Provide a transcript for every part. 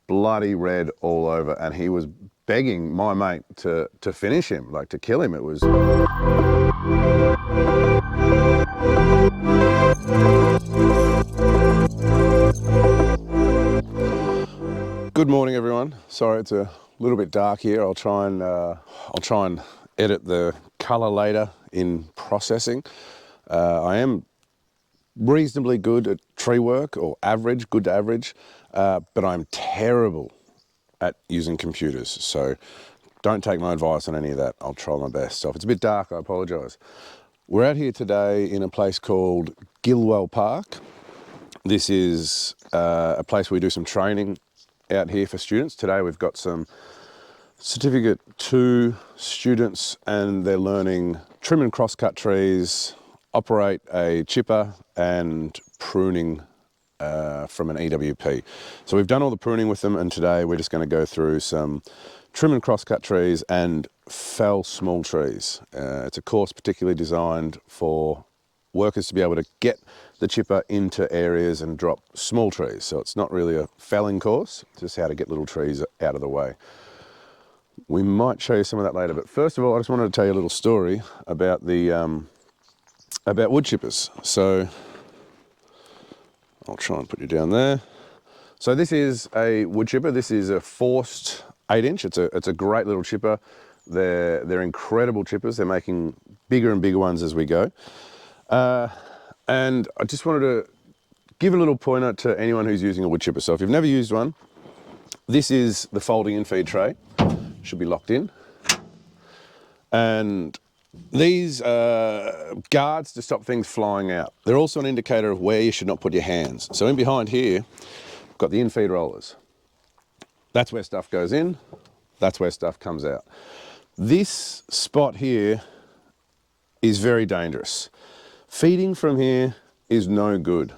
bloody red all over, and he was begging my mate to finish him, like to kill him. It was... Good morning, everyone. Sorry, it's a little bit dark here. I'll try and edit the color later in processing. I am reasonably good at tree work, or average, good to average, but I'm terrible at using computers. So don't take my advice on any of that. I'll try my best. So if it's a bit dark, I apologise. We're out here today in a place called Gilwell Park. This is a place where we do some training out here for students. Today we've got some Certificate 2 students, and they're learning trim and crosscut trees, operate a chipper, and pruning from an EWP. So we've done all the pruning with them, and today we're just going to go through some trim and crosscut trees and fell small trees. It's a course particularly designed for workers to be able to get the chipper into areas and drop small trees. So it's not really a felling course, just how to get little trees out of the way. We might show you some of that later, but first of all, I just wanted to tell you a little story about the about wood chippers. So I'll try and put you down there. So this is a wood chipper. This is a forced 8-inch. It's a great little chipper. They're incredible chippers. They're making bigger and bigger ones as we go. And I just wanted to give a little pointer to anyone who's using a wood chipper. So if you've never used one, this is the folding infeed tray. Should be locked in. And these guards to stop things flying out. They're also an indicator of where you should not put your hands. So in behind here, we've got the infeed rollers. That's where stuff goes in. That's where stuff comes out. This spot here is very dangerous. Feeding from here is no good.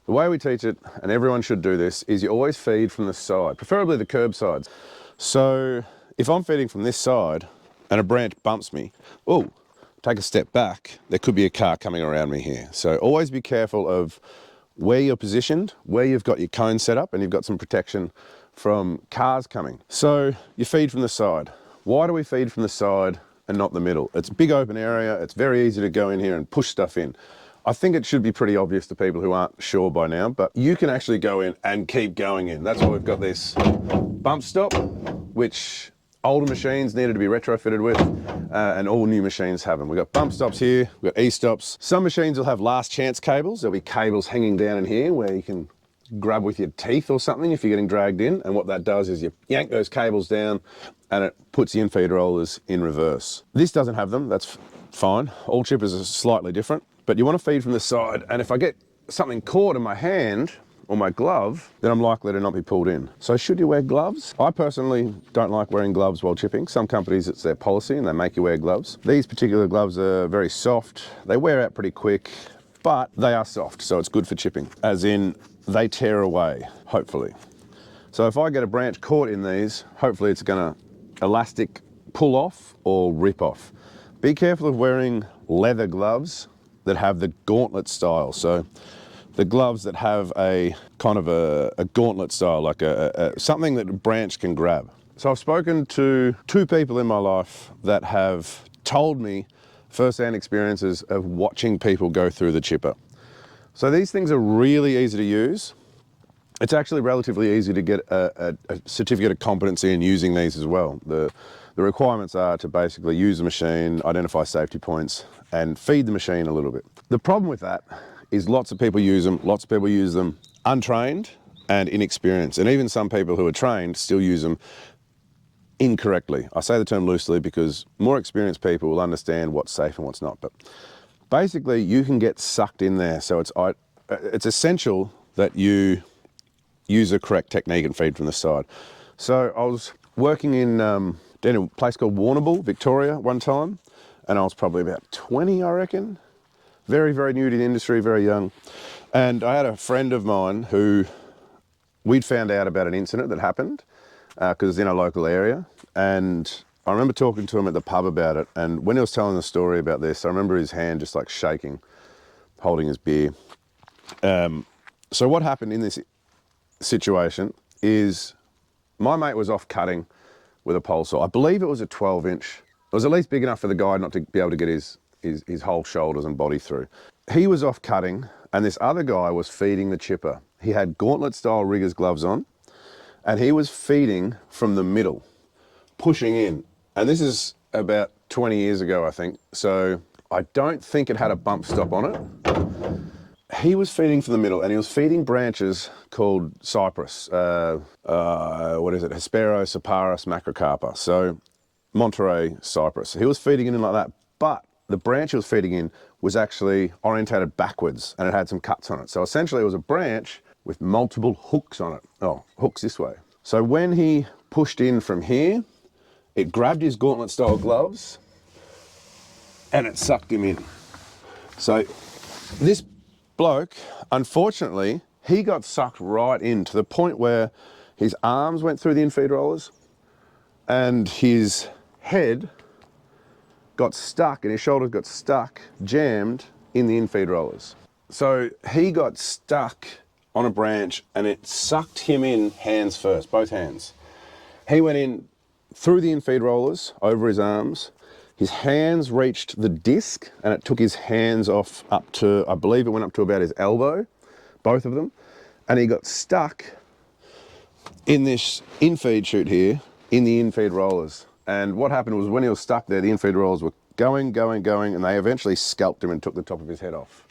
The way we teach it, and everyone should do this, is you always feed from the side, preferably the curb sides. So if I'm feeding from this side and a branch bumps me, oh, take a step back, there could be a car coming around me here. So always be careful of where you're positioned, where you've got your cone set up, and you've got some protection from cars coming. So you feed from the side. Why do we feed from the side and not the middle? It's a big open area. It's very easy to go in here and push stuff in. I think it should be pretty obvious to people who aren't sure by now, but you can actually go in and keep going in. That's why we've got this bump stop, which older machines needed to be retrofitted with, and all new machines have them. We've got bump stops here, we've got e-stops. Some machines will have last chance cables. There'll be cables hanging down in here where you can grab with your teeth or something if you're getting dragged in. And what that does is you yank those cables down and it puts the infeed rollers in reverse. This doesn't have them, that's fine. All chippers are slightly different, but you want to feed from the side. And if I get something caught in my hand or my glove, then I'm likely to not be pulled in. So should you wear gloves? I personally don't like wearing gloves while chipping. Some companies, it's their policy and they make you wear gloves. These particular gloves are very soft. They wear out pretty quick, but they are soft, so it's good for chipping. As in, they tear away, hopefully. So if I get a branch caught in these, hopefully it's gonna elastic pull off or rip off. Be careful of wearing leather gloves that have the gauntlet style. So the gloves that have a kind of a gauntlet style, like something that a branch can grab. So I've spoken to 2 people in my life that have told me first-hand experiences of watching people go through the chipper. So these things are really easy to use. It's actually relatively easy to get a certificate of competency in using these as well. The requirements are to basically use the machine, identify safety points, and feed the machine a little bit. The problem with that is lots of people use them untrained and inexperienced. And even some people who are trained still use them incorrectly. I say the term loosely because more experienced people will understand what's safe and what's not. But basically, you can get sucked in there. So it's essential that you use the correct technique and feed from the side. So I was working in a place called Warrnambool, Victoria, one time, and I was probably about 20, I reckon. Very, very new to the industry, very young. And I had a friend of mine who we'd found out about an incident that happened because it's in a local area. And I remember talking to him at the pub about it. And when he was telling the story about this, I remember his hand just like shaking, holding his beer. So what happened in this situation is my mate was off cutting with a pole saw. I believe it was a 12-inch. It was at least big enough for the guy not to be able to get his whole shoulders and body through. He was off cutting, and this other guy was feeding the chipper. He had gauntlet-style rigger's gloves on, and he was feeding from the middle, pushing in. And this is about 20 years ago, I think. So I don't think it had a bump stop on it. He was feeding from the middle, and he was feeding branches called cypress. What is it? Hespero, Cyparis, macrocarpa. So Monterey cypress. He was feeding in like that, but the branch he was feeding in was actually orientated backwards, and it had some cuts on it. So essentially it was a branch with multiple hooks on it. Oh, hooks this way. So when he pushed in from here, it grabbed his gauntlet style gloves and it sucked him in. So this bloke, unfortunately, he got sucked right in to the point where his arms went through the infeed rollers and his head got stuck and his shoulders got stuck, jammed in the infeed rollers. So he got stuck on a branch and it sucked him in hands first, both hands. He went in through the infeed rollers over his arms. His hands reached the disc and it took his hands off up to, I believe it went up to about his elbow, both of them. And he got stuck in this infeed chute here in the infeed rollers. And what happened was when he was stuck there, the infeed rollers were going, and they eventually scalped him and took the top of his head off.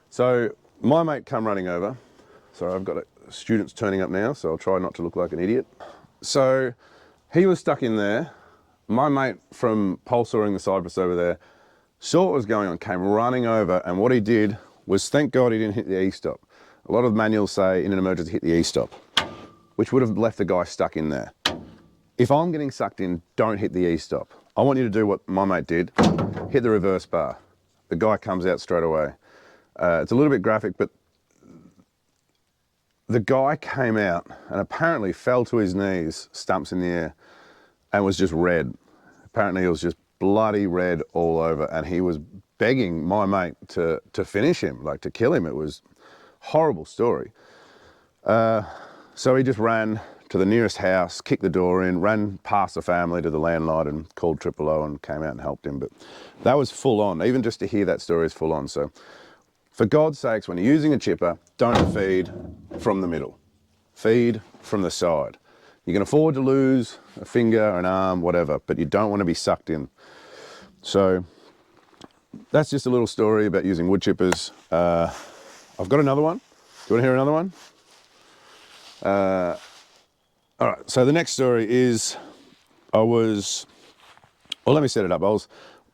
So my mate come running over. Sorry, I've got students turning up now, so I'll try not to look like an idiot. So he was stuck in there. My mate from pole sawing the cypress over there saw what was going on, came running over, and what he did was, thank God he didn't hit the E-stop. A lot of manuals say in an emergency hit the E-stop, which would have left the guy stuck in there. If I'm getting sucked in, don't hit the E-stop. I want you to do what my mate did, hit the reverse bar. The guy comes out straight away. It's a little bit graphic, but the guy came out and apparently fell to his knees, stumps in the air, and was just red. Apparently he was just bloody red all over, and he was begging my mate to finish him, like to kill him. It was a horrible story. So he just ran to the nearest house, kicked the door in, ran past the family to the landline and called 000 and came out and helped him. But that was full on. Even just to hear that story is full on. So for God's sakes, when you're using a chipper, don't feed from the middle. Feed from the side. You can afford to lose a finger, an arm, whatever, but you don't want to be sucked in. So that's just a little story about using wood chippers. I've got another one. Do you want to hear another one? All right, so the next story is let me set it up. I was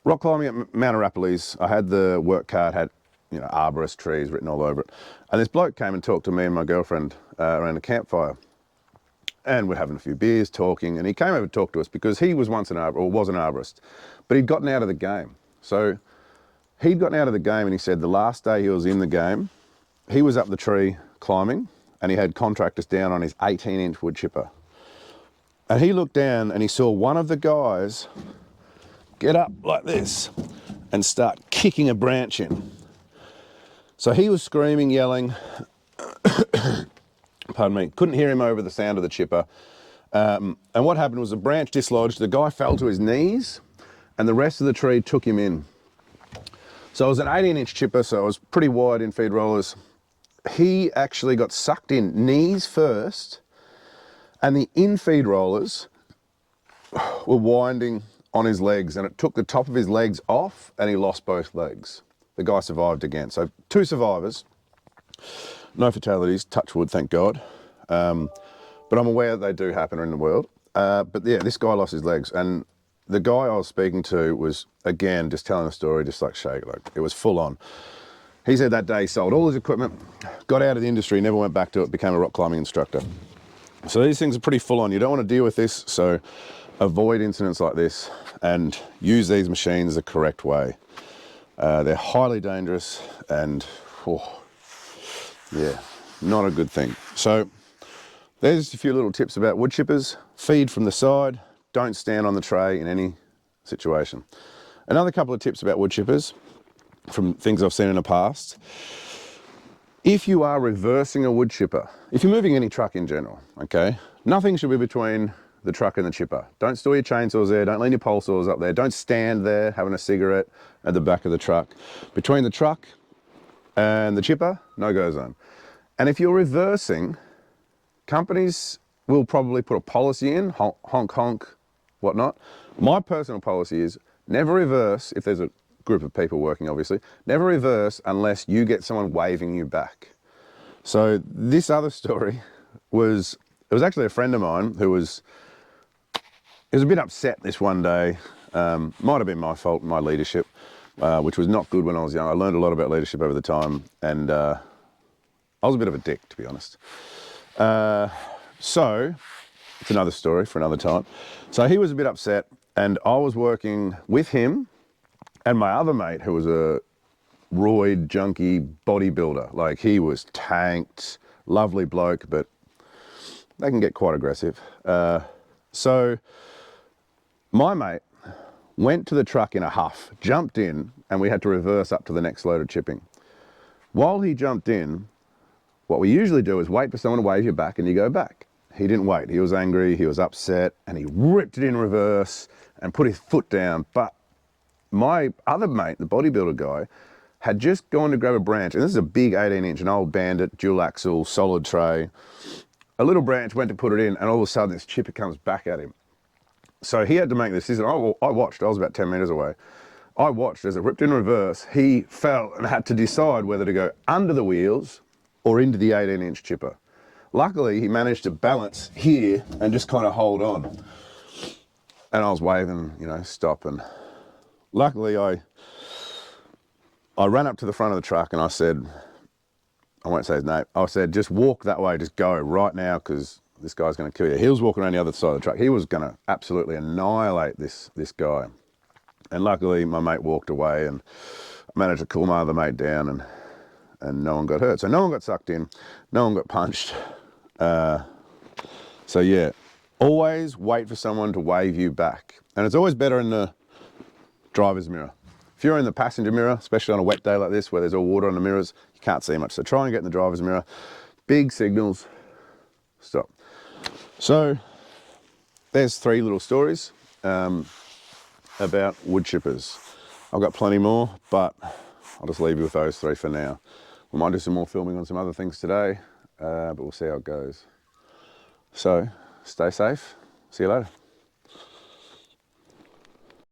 rock climbing at Mount Arapiles. I had the work card, had arborist trees written all over it. And this bloke came and talked to me and my girlfriend around a campfire. And we're having a few beers, talking, and he came over to talk to us because he was once an arborist, but he'd gotten out of the game. So he'd gotten out of the game, and he said the last day he was in the game, he was up the tree climbing, and he had contractors down on his 18-inch wood chipper. And he looked down and he saw one of the guys get up like this and start kicking a branch in. So he was screaming, yelling, pardon me, couldn't hear him over the sound of the chipper. And what happened was the branch dislodged, the guy fell to his knees, and the rest of the tree took him in. So it was an 18-inch chipper, so it was pretty wide in feed rollers. He actually got sucked in, knees first, and the infeed rollers were winding on his legs, and it took the top of his legs off, and he lost both legs. The guy survived again. So 2 survivors. No fatalities, touch wood, thank God. But I'm aware that they do happen in the world. But yeah, this guy lost his legs. And the guy I was speaking to was, again, just telling the story, just like shake, like it was full on. He said that day he sold all his equipment, got out of the industry, never went back to it, became a rock climbing instructor. So these things are pretty full on. You don't want to deal with this, so avoid incidents like this and use these machines the correct way. They're highly dangerous and, yeah, not a good thing. So there's a few little tips about wood chippers. Feed from the side, don't stand on the tray in any situation. Another couple of tips about wood chippers from things I've seen in the past. If you are reversing a wood chipper, if you're moving any truck in general, okay, nothing should be between the truck and the chipper. Don't store your chainsaws there, don't lean your pole saws up there, don't stand there having a cigarette at the back of the truck. Between the truck and the chipper, no go zone. And if you're reversing, companies will probably put a policy in, honk, honk, whatnot. My personal policy is never reverse, if there's a group of people working obviously, never reverse unless you get someone waving you back. So this other story was, it was actually a friend of mine who was a bit upset this one day. Might have been my fault, my leadership, which was not good when I was young. I learned a lot about leadership over the time, and I was a bit of a dick, to be honest. So it's another story for another time. So he was a bit upset, and I was working with him and my other mate, who was a roid junkie bodybuilder. Like, he was tanked, lovely bloke, but they can get quite aggressive. So my mate went to the truck in a huff, jumped in, and we had to reverse up to the next load of chipping. While he jumped in, what we usually do is wait for someone to wave you back and you go back. He didn't wait. He was angry, he was upset, and he ripped it in reverse and put his foot down. But my other mate, the bodybuilder guy, had just gone to grab a branch, and this is a big 18-inch, an old Bandit, dual axle, solid tray. A little branch, went to put it in, and all of a sudden this chipper comes back at him. So he had to make the decision. I watched, I was about 10 meters away. I watched as it ripped in reverse. He fell and had to decide whether to go under the wheels or into the 18-inch chipper. Luckily, he managed to balance here and just kind of hold on. And I was waving, you know, stop, and luckily I ran up to the front of the truck and I said, I won't say his name, I said, just walk that way, just go right now, because this guy's going to kill you. He was walking around the other side of the truck. He was going to absolutely annihilate this guy. And luckily my mate walked away, and I managed to cool my other mate down, and no one got hurt. So no one got sucked in, no one got punched. So yeah, always wait for someone to wave you back. And it's always better in the driver's mirror. If you're in the passenger mirror, especially on a wet day like this where there's all water on the mirrors, you can't see much. So try and get in the driver's mirror. Big signals, stop. So there's 3 little stories about wood chippers. I've got plenty more, but I'll just leave you with those 3 for now. We might do some more filming on some other things today, but we'll see how it goes. So stay safe. See you later.